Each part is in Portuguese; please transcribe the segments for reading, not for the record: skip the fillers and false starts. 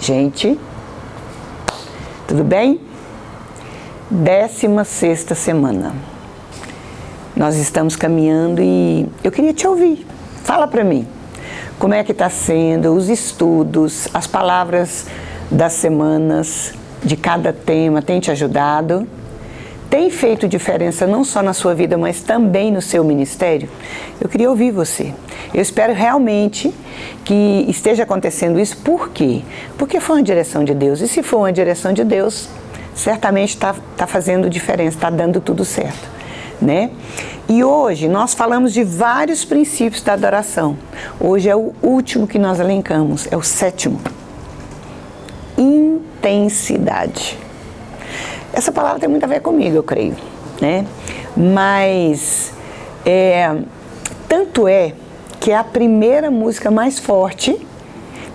Gente, tudo bem? 16ª semana. Nós estamos caminhando e eu queria te ouvir. Fala para mim, como é que está sendo os estudos, as palavras das semanas, de cada tema, tem te ajudado? Tem feito diferença não só na sua vida, mas também no seu ministério? Eu queria ouvir você. Eu espero realmente que esteja acontecendo isso. Por quê? Porque foi uma direção de Deus. E se for uma direção de Deus, certamente está fazendo diferença, está dando tudo certo, né? E hoje nós falamos de vários princípios da adoração. Hoje é o último que nós elencamos, é o 7º. Intensidade. Essa palavra tem muito a ver comigo, eu creio, né? Mas, tanto é que é a primeira música mais forte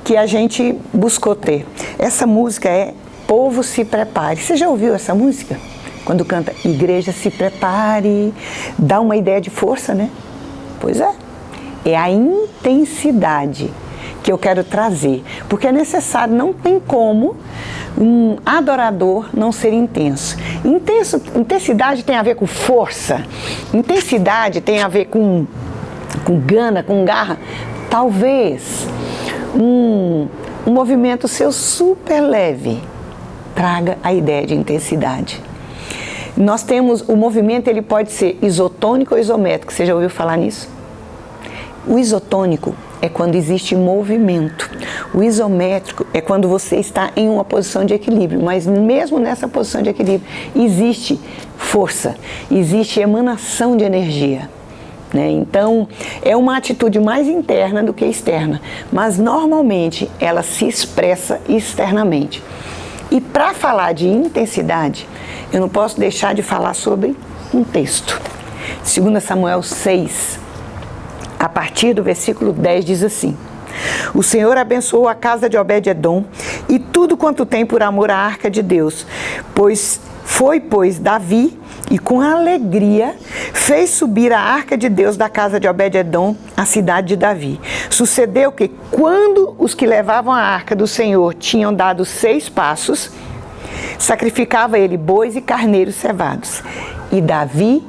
que a gente buscou ter. Essa música é Povo se Prepare. Você já ouviu essa música? Quando canta Igreja se Prepare, dá uma ideia de força, né? Pois é. É a intensidade que eu quero trazer, porque é necessário, não tem como um adorador não ser intenso. Intensidade tem a ver com força, intensidade tem a ver com gana, com garra. Talvez um movimento seu super leve traga a ideia de intensidade. Nós temos, o movimento ele pode ser isotônico ou isométrico, você já ouviu falar nisso? O isotônico é quando existe movimento. O isométrico é quando você está em uma posição de equilíbrio, mas mesmo nessa posição de equilíbrio existe força, existe emanação de energia, né? Então é uma atitude mais interna do que externa, mas normalmente ela se expressa externamente. E para falar de intensidade, eu não posso deixar de falar sobre um texto. 2 Samuel 6, a partir do versículo 10 diz assim: O Senhor abençoou a casa de Obed-edom e tudo quanto tem por amor à arca de Deus, pois Davi, e com alegria fez subir a arca de Deus da casa de Obed-edom, a cidade de Davi. Sucedeu que, quando os que levavam a arca do Senhor tinham dado 6 passos, sacrificava ele bois e carneiros cevados. E Davi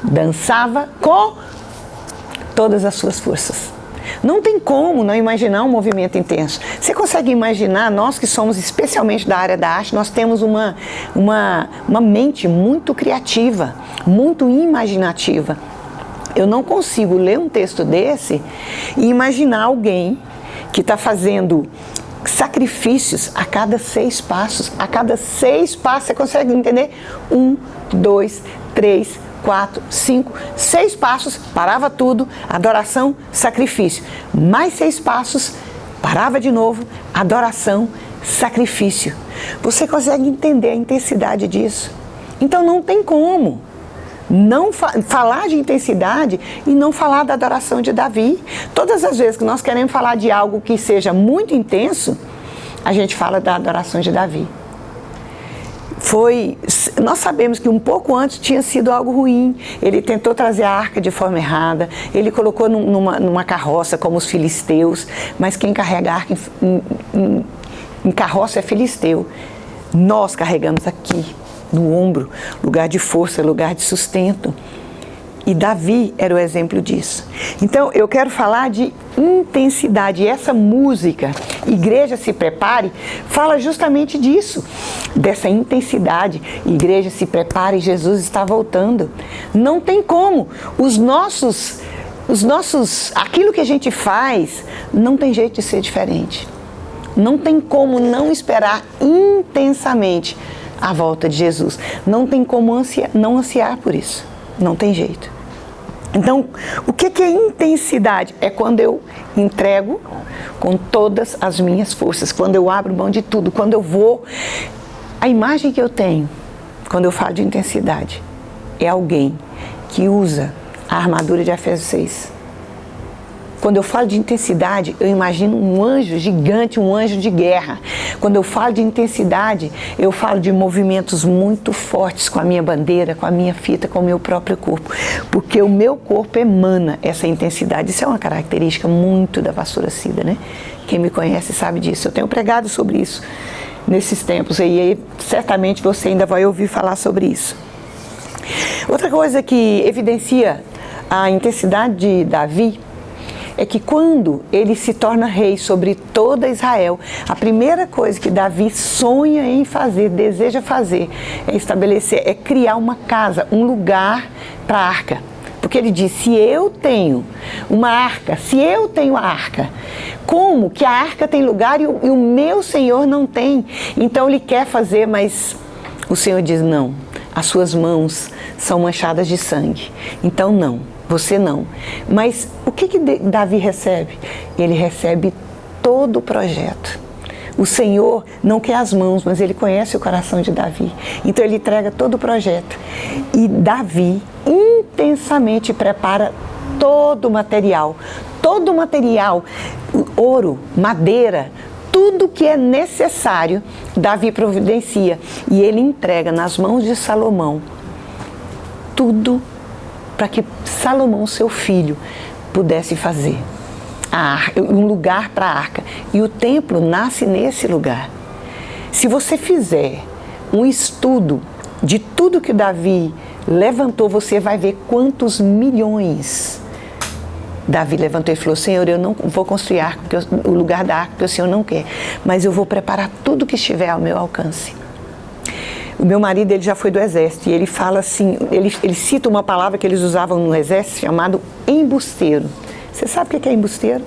dançava com todas as suas forças. Não tem como não imaginar um movimento intenso. Você consegue imaginar, nós que somos especialmente da área da arte, nós temos uma mente muito criativa, muito imaginativa. Eu não consigo ler um texto desse e imaginar alguém que está fazendo sacrifícios a cada 6 passos. A cada 6 passos, você consegue entender? 1, 2, 3, 4, 5, 6 passos, parava tudo, adoração, sacrifício. Mais 6 passos, parava de novo, adoração, sacrifício. Você consegue entender a intensidade disso? Então não tem como não falar de intensidade e não falar da adoração de Davi. Todas as vezes que nós queremos falar de algo que seja muito intenso, a gente fala da adoração de Davi. Nós sabemos que um pouco antes tinha sido algo ruim. Ele tentou trazer a arca de forma errada, ele colocou numa carroça como os filisteus, mas quem carrega a arca em carroça é filisteu. Nós carregamos aqui no ombro, lugar de força, lugar de sustento. E Davi era o exemplo disso. Então eu quero falar de intensidade. E essa música, Igreja se Prepare, fala justamente disso, dessa intensidade. Igreja se prepare, Jesus está voltando. Não tem como. Aquilo que a gente faz, não tem jeito de ser diferente. Não tem como não esperar intensamente a volta de Jesus. Não tem como não ansiar por isso. Não tem jeito. Então, o que é intensidade? É quando eu entrego com todas as minhas forças, quando eu abro mão de tudo, quando eu vou... A imagem que eu tenho, quando eu falo de intensidade, é alguém que usa a armadura de Efésios 6. Quando eu falo de intensidade, eu imagino um anjo gigante, um anjo de guerra. Quando eu falo de intensidade, eu falo de movimentos muito fortes com a minha bandeira, com a minha fita, com o meu próprio corpo. Porque o meu corpo emana essa intensidade. Isso é uma característica muito da pastora Cida, né? Quem me conhece sabe disso. Eu tenho pregado sobre isso nesses tempos. E aí, certamente você ainda vai ouvir falar sobre isso. Outra coisa que evidencia a intensidade de Davi é que quando ele se torna rei sobre toda Israel, a primeira coisa que Davi sonha em fazer, deseja fazer, é estabelecer, é criar uma casa, um lugar para a arca. Porque ele diz, se eu tenho uma arca, se eu tenho a arca, como que a arca tem lugar e o meu Senhor não tem? Então ele quer fazer, mas o Senhor diz, não, as suas mãos são manchadas de sangue, então não. Você não. Mas o que Davi recebe? Ele recebe todo o projeto. O Senhor não quer as mãos, mas Ele conhece o coração de Davi. Então Ele entrega todo o projeto. E Davi intensamente prepara todo o material. Todo o material, ouro, madeira, tudo que é necessário, Davi providencia. E ele entrega nas mãos de Salomão tudo para que Salomão, seu filho, pudesse fazer um lugar para a arca. E o templo nasce nesse lugar. Se você fizer um estudo de tudo que Davi levantou, você vai ver quantos milhões Davi levantou e falou, Senhor, eu não vou construir arca, o lugar da arca, porque o Senhor não quer, mas eu vou preparar tudo que estiver ao meu alcance. O meu marido, ele já foi do exército e ele fala assim, ele cita uma palavra que eles usavam no exército chamado embusteiro. Você sabe o que é embusteiro?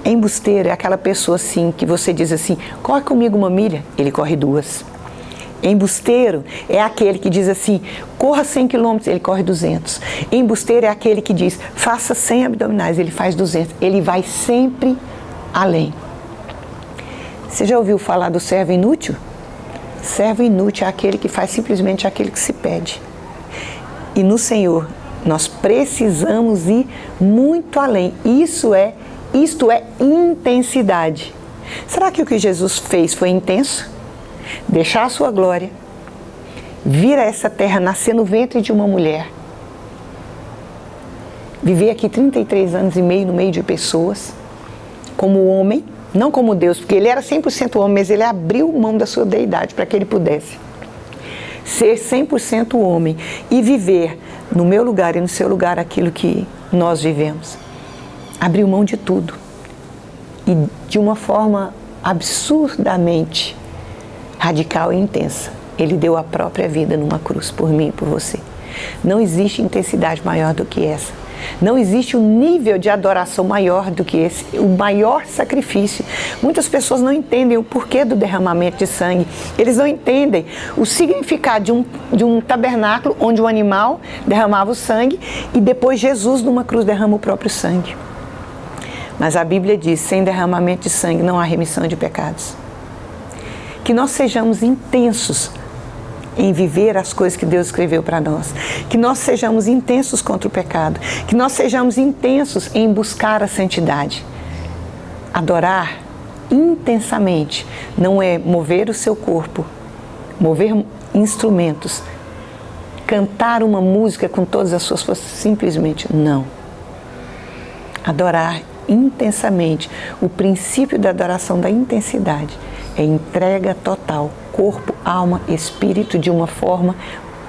Embusteiro é aquela pessoa assim, que você diz assim, corre comigo 1 milha, ele corre 2. Embusteiro é aquele que diz assim, corra 100 quilômetros, ele corre 200. Embusteiro é aquele que diz, faça 100 abdominais, ele faz 200. Ele vai sempre além. Você já ouviu falar do servo inútil? Servo inútil é aquele que faz simplesmente aquilo que se pede. E no Senhor, nós precisamos ir muito além. Isto é intensidade. Será que o que Jesus fez foi intenso? Deixar a sua glória, vir a essa terra, nascer no ventre de uma mulher, viver aqui 33 anos e meio no meio de pessoas, como homem, não como Deus, porque ele era 100% homem, mas ele abriu mão da sua deidade para que ele pudesse ser 100% homem e viver no meu lugar e no seu lugar aquilo que nós vivemos. Abriu mão de tudo e de uma forma absurdamente radical e intensa. Ele deu a própria vida numa cruz por mim e por você. Não existe intensidade maior do que essa. Não existe um nível de adoração maior do que esse, o maior sacrifício. Muitas pessoas não entendem o porquê do derramamento de sangue. Eles não entendem o significado de um tabernáculo onde o animal derramava o sangue e depois Jesus numa cruz derrama o próprio sangue. Mas a Bíblia diz, sem derramamento de sangue não há remissão de pecados. Que nós sejamos intensos em viver as coisas que Deus escreveu para nós. Que nós sejamos intensos contra o pecado. Que nós sejamos intensos em buscar a santidade. Adorar intensamente não é mover o seu corpo, mover instrumentos, cantar uma música com todas as suas forças, simplesmente não. Adorar intensamente, o princípio da adoração da intensidade é entrega total, corpo, alma, espírito, de uma forma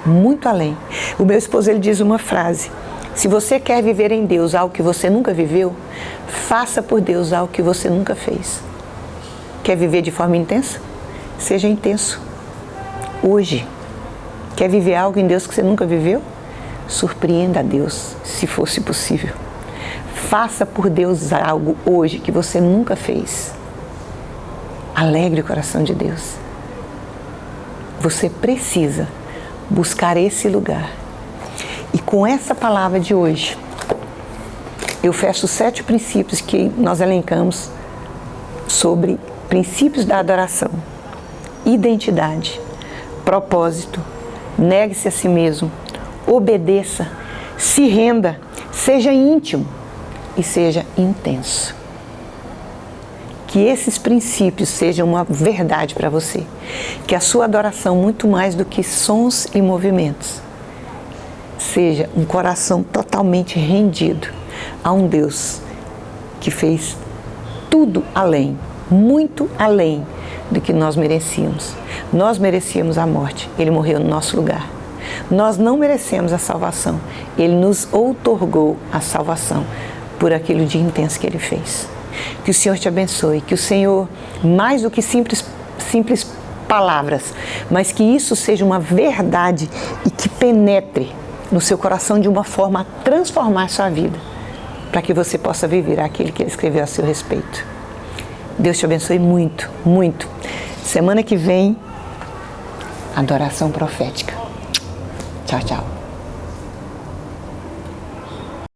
muito além. O meu esposo, ele diz uma frase, se você quer viver em Deus algo que você nunca viveu, faça por Deus algo que você nunca fez. Quer viver de forma intensa? Seja intenso. Hoje. Quer viver algo em Deus que você nunca viveu? Surpreenda a Deus, se fosse possível. Faça por Deus algo hoje que você nunca fez. Alegre o coração de Deus. Você precisa buscar esse lugar. E com essa palavra de hoje, eu fecho 7 princípios que nós elencamos sobre princípios da adoração. Identidade, propósito, negue-se a si mesmo, obedeça, se renda, seja íntimo, e seja intenso. Que esses princípios sejam uma verdade para você. Que a sua adoração, muito mais do que sons e movimentos, seja um coração totalmente rendido a um Deus que fez tudo além, muito além do que nós merecíamos. Nós merecíamos a morte, Ele morreu no nosso lugar. Nós não merecemos a salvação, Ele nos outorgou a salvação por aquilo de intenso que Ele fez. Que o Senhor te abençoe, que o Senhor, mais do que simples palavras, mas que isso seja uma verdade e que penetre no seu coração de uma forma a transformar a sua vida, para que você possa viver aquilo que Ele escreveu a seu respeito. Deus te abençoe muito, muito. Semana que vem, adoração profética. Tchau, tchau.